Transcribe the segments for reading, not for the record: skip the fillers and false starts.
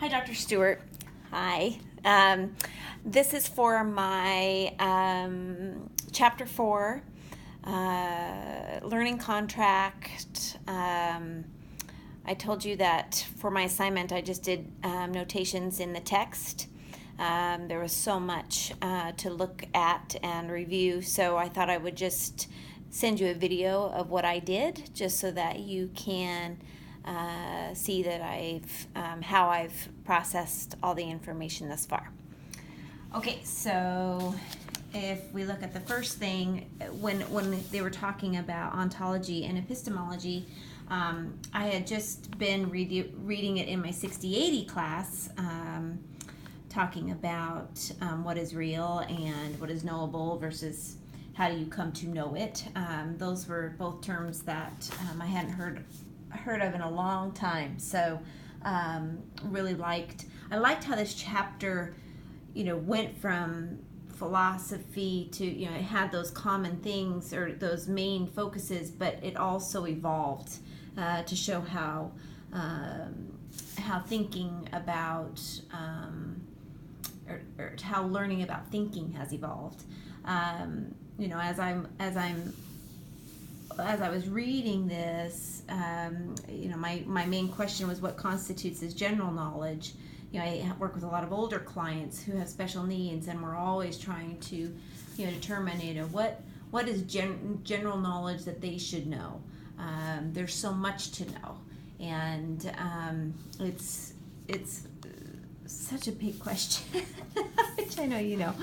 Hi, Dr. Stewart. Hi. This is for my Chapter 4 learning contract. I told you that for my assignment I just did notations in the text. There was so much to look at and review, so I thought I would just send you a video of what I did just so that you can see that how I've processed all the information thus far. Okay, so if we look at the first thing, when they were talking about ontology and epistemology, I had just been reading it in my 6080 class, talking about what is real and what is knowable versus how do you come to know it. Those were both terms that I hadn't heard of in a long time. So really liked how this chapter, went from philosophy to, it had those common things or those main focuses, but it also evolved to show how thinking about or how learning about thinking has evolved. As I was reading this, my main question was what constitutes as general knowledge. I work with a lot of older clients who have special needs, and we're always trying to, determine, what is general knowledge that they should know. There's so much to know, and it's such a big question, which I know you know.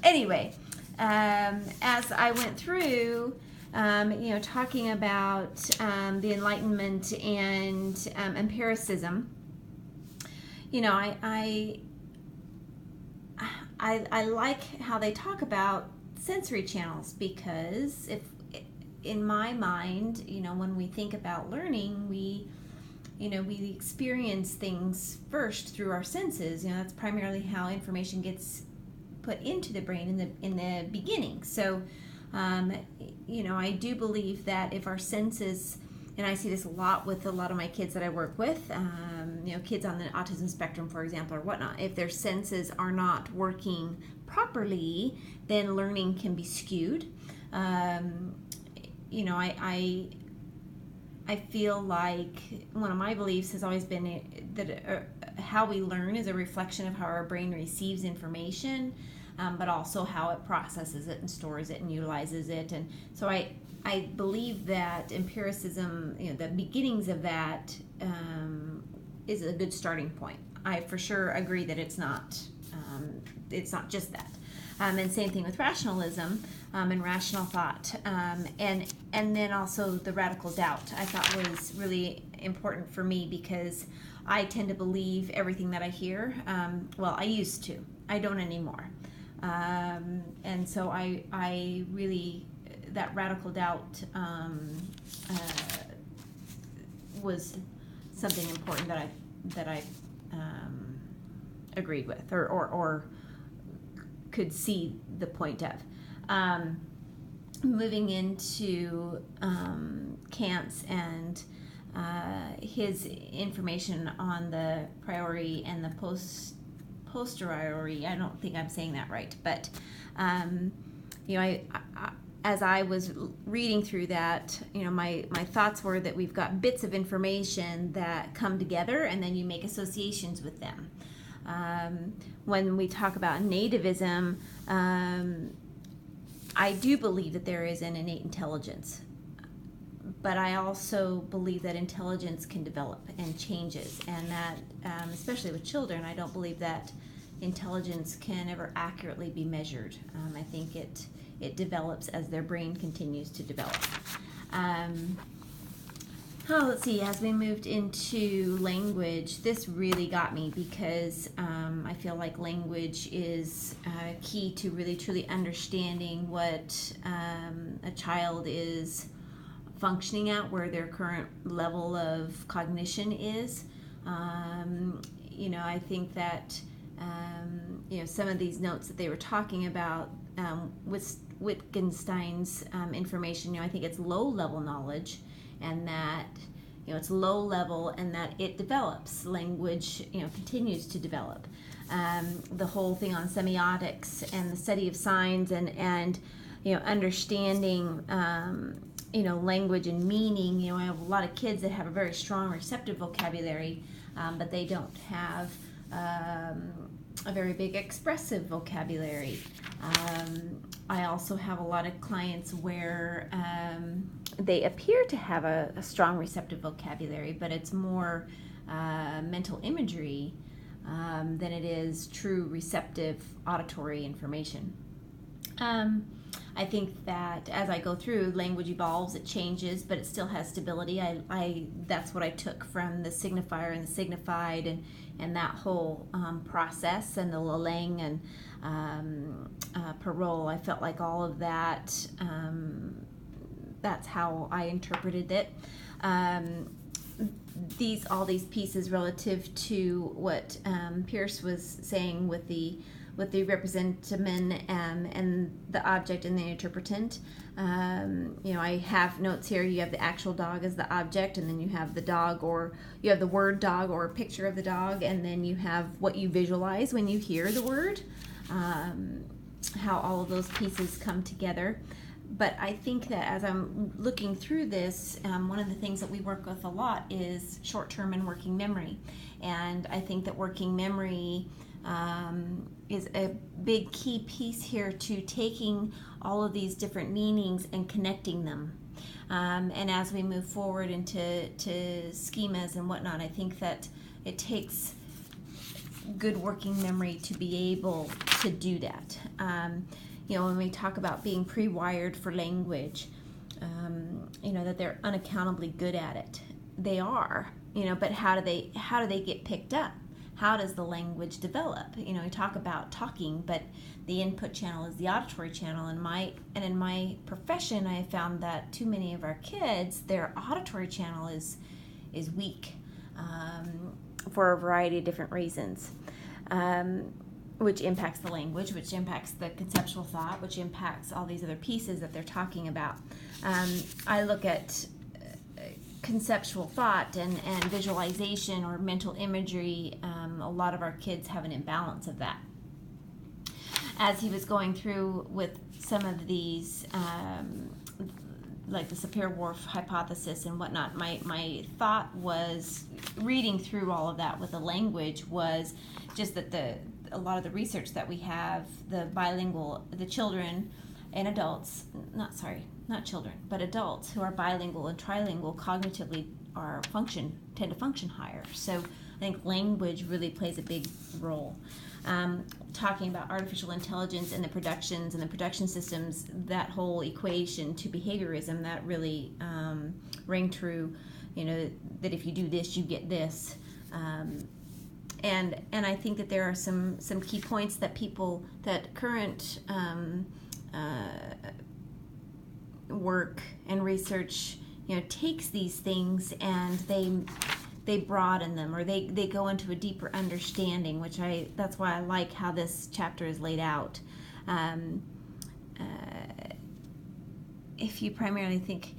Anyway, as I went through, talking about the Enlightenment and empiricism, I like how they talk about sensory channels, because in my mind, when we think about learning, we experience things first through our senses. That's primarily how information gets put into the brain in the beginning. So, I do believe that if our senses, and I see this a lot with a lot of my kids that I work with, kids on the autism spectrum, for example, or whatnot, if their senses are not working properly, then learning can be skewed. I feel like one of my beliefs has always been that how we learn is a reflection of how our brain receives information, but also how it processes it and stores it and utilizes it. And so I believe that empiricism, the beginnings of that, is a good starting point. I for sure agree that it's not just that. And same thing with rationalism and rational thought, and then also the radical doubt I thought was really important for me, because I tend to believe everything that I hear. Well, I used to. I don't anymore. And so I really, that radical doubt was something important that I agreed with or could see the point of. Moving into Kant's and his information on the priori and the posteriori. I don't think I'm saying that right, but as I was reading through that, my thoughts were that we've got bits of information that come together, and then you make associations with them. When we talk about nativism, I do believe that there is an innate intelligence, but I also believe that intelligence can develop and changes, and that, especially with children, I don't believe that intelligence can ever accurately be measured. I think it develops as their brain continues to develop. Let's see, as we moved into language, this really got me, because I feel like language is key to really truly understanding what a child is functioning at, where their current level of cognition is. I think that some of these notes that they were talking about with Wittgenstein's information, I think it's low level knowledge, and that it's low level, and that it develops. Language, continues to develop. The whole thing on semiotics and the study of signs and understanding, language and meaning. I have a lot of kids that have a very strong receptive vocabulary, but they don't have a very big expressive vocabulary. I also have a lot of clients where they appear to have a strong receptive vocabulary, but it's more mental imagery than it is true receptive auditory information. I think that as I go through, language evolves, it changes, but it still has stability. That's what I took from the signifier and the signified and that whole process, and the Leleng and parole. I felt like all of that, that's how I interpreted it. All these pieces relative to what Pierce was saying with the representamen and the object and the interpretant. I have notes here. You have the actual dog as the object, and then you have the dog, or you have the word dog or a picture of the dog, and then you have what you visualize when you hear the word, how all of those pieces come together. But I think that as I'm looking through this, one of the things that we work with a lot is short-term and working memory. And I think that working memory is a big key piece here to taking all of these different meanings and connecting them. And as we move forward into schemas and whatnot, I think that it takes good working memory to be able to do that. When we talk about being pre-wired for language, that they're unaccountably good at it. They are, but how do they get picked up? How does the language develop? We talk about talking, but the input channel is the auditory channel. In my profession, I have found that too many of our kids, their auditory channel is weak for a variety of different reasons, which impacts the language, which impacts the conceptual thought, which impacts all these other pieces that they're talking about. I look at conceptual thought and visualization or mental imagery. A lot of our kids have an imbalance of that. As he was going through with some of these, like the Sapir-Whorf hypothesis and whatnot, my thought was, reading through all of that with the language, was just that a lot of the research that we have, the children and adults, not children, but adults who are bilingual and trilingual cognitively tend to function higher. So I think language really plays a big role. Talking about artificial intelligence and the productions and the production systems, that whole equation to behaviorism, that really rang true, that if you do this, you get this. And I think that there are some key points that current work and research takes these things and they broaden them, or they go into a deeper understanding, that's why I like how this chapter is laid out. If you primarily think,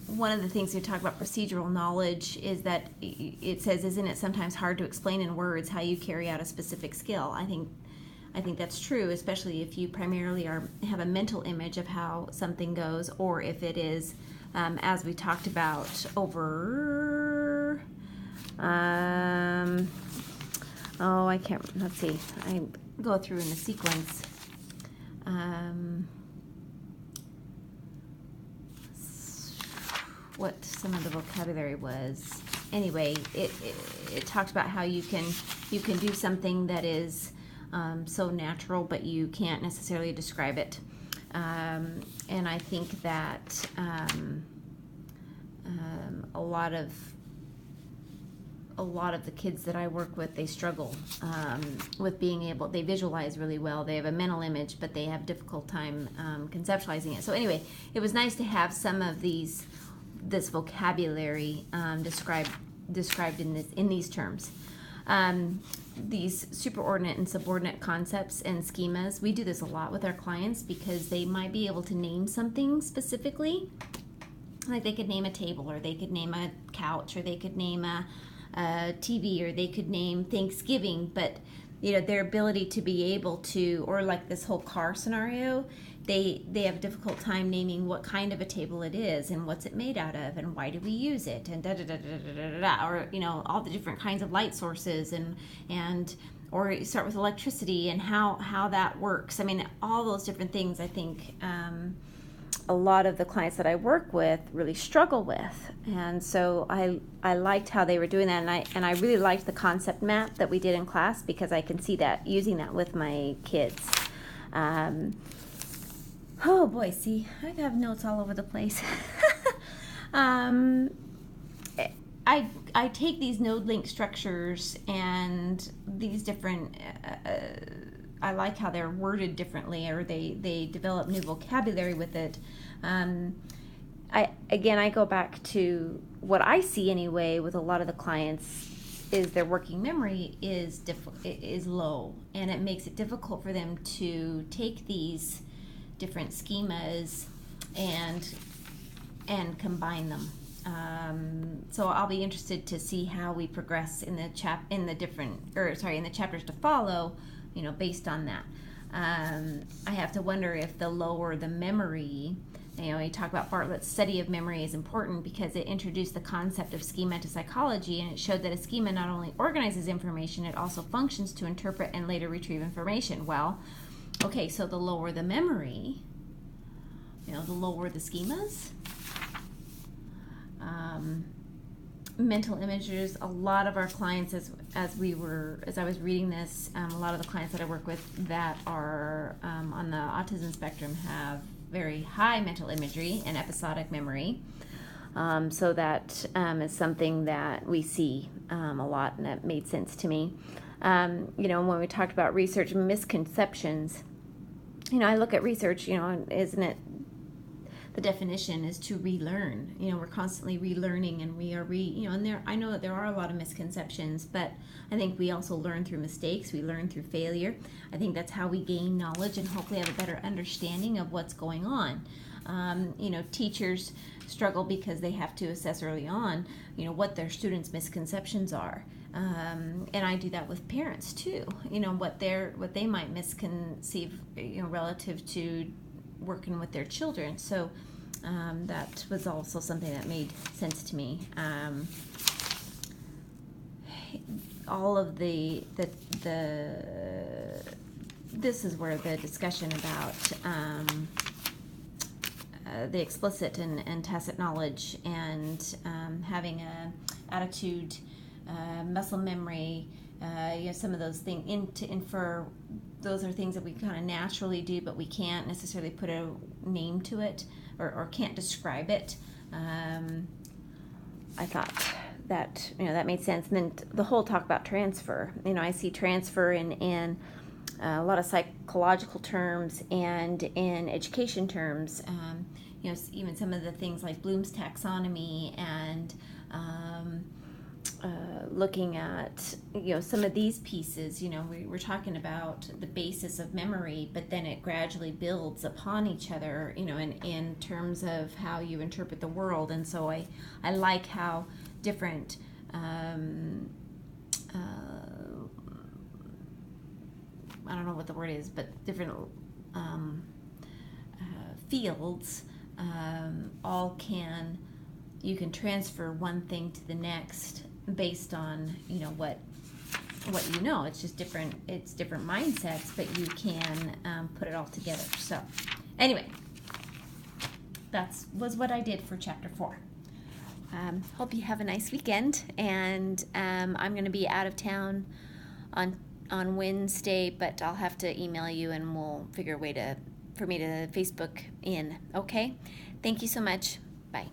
one of the things you talk about procedural knowledge is that it says, isn't it sometimes hard to explain in words how you carry out a specific skill? I think that's true, especially if you primarily have a mental image of how something goes, or if it is, as we talked about over, let's see, I go through in the sequence. What some of the vocabulary was. Anyway, it talked about how you can do something that is so natural, but you can't necessarily describe it. And I think that a lot of the kids that I work with, they struggle with being able, they visualize really well, they have a mental image, but they have a difficult time conceptualizing it. So anyway, it was nice to have some of this vocabulary described in these terms. These superordinate and subordinate concepts and schemas, we do this a lot with our clients because they might be able to name something specifically, like they could name a table, or they could name a couch, or they could name a TV, or they could name Thanksgiving, but their ability to be able to, or like this whole car scenario, they have a difficult time naming what kind of a table it is, and what's it made out of, and why do we use it, and da da da da da da da, or all the different kinds of light sources, and or you start with electricity and how that works. I mean, all those different things, I think a lot of the clients that I work with really struggle with. And so I liked how they were doing that, and I really liked the concept map that we did in class, because I can see that, using that with my kids. Oh boy, see, I have notes all over the place. I take these node link structures and these different, I like how they're worded differently, or they develop new vocabulary with it. I go back to what I see anyway with a lot of the clients is their working memory is low, and it makes it difficult for them to take these different schemas and combine them. So I'll be interested to see how we progress in the chapters to follow, based on that. I have to wonder if the lower the memory, you talk about Bartlett's study of memory is important because it introduced the concept of schema to psychology, and it showed that a schema not only organizes information, it also functions to interpret and later retrieve information. Well, okay, so the lower the memory, the lower the schemas. Mental images, a lot of our clients, as I was reading this, a lot of the clients that I work with that are on the autism spectrum have very high mental imagery and episodic memory. So that is something that we see a lot, and that made sense to me. When we talked about research and misconceptions, I look at research, isn't it? The definition is to relearn. We're constantly relearning, and we are and I know that there are a lot of misconceptions, but I think we also learn through mistakes. We learn through failure. I think that's how we gain knowledge and hopefully have a better understanding of what's going on. Teachers struggle because they have to assess early on, what their students' misconceptions are. And I do that with parents too. What they might misconceive, relative to working with their children. So that was also something that made sense to me. All of this is where the discussion about the explicit and tacit knowledge, and having a attitude, muscle memory, some of those things to infer. Those are things that we kind of naturally do, but we can't necessarily put a name to it, or can't describe it. I thought that that made sense. And then the whole talk about transfer. I see transfer in a lot of psychological terms and in education terms. Even some of the things like Bloom's taxonomy and looking at some of these pieces. We're talking about the basis of memory, but then it gradually builds upon each other, in terms of how you interpret the world. And so I like how different I don't know what the word is, but different fields you can transfer one thing to the next based on what it's just different mindsets, but you can put it all together. So anyway, that was what I did for chapter 4. Hope you have a nice weekend, and I'm going to be out of town on Wednesday, but I'll have to email you and we'll figure a way for me to Facebook in. Okay, thank you so much. Bye.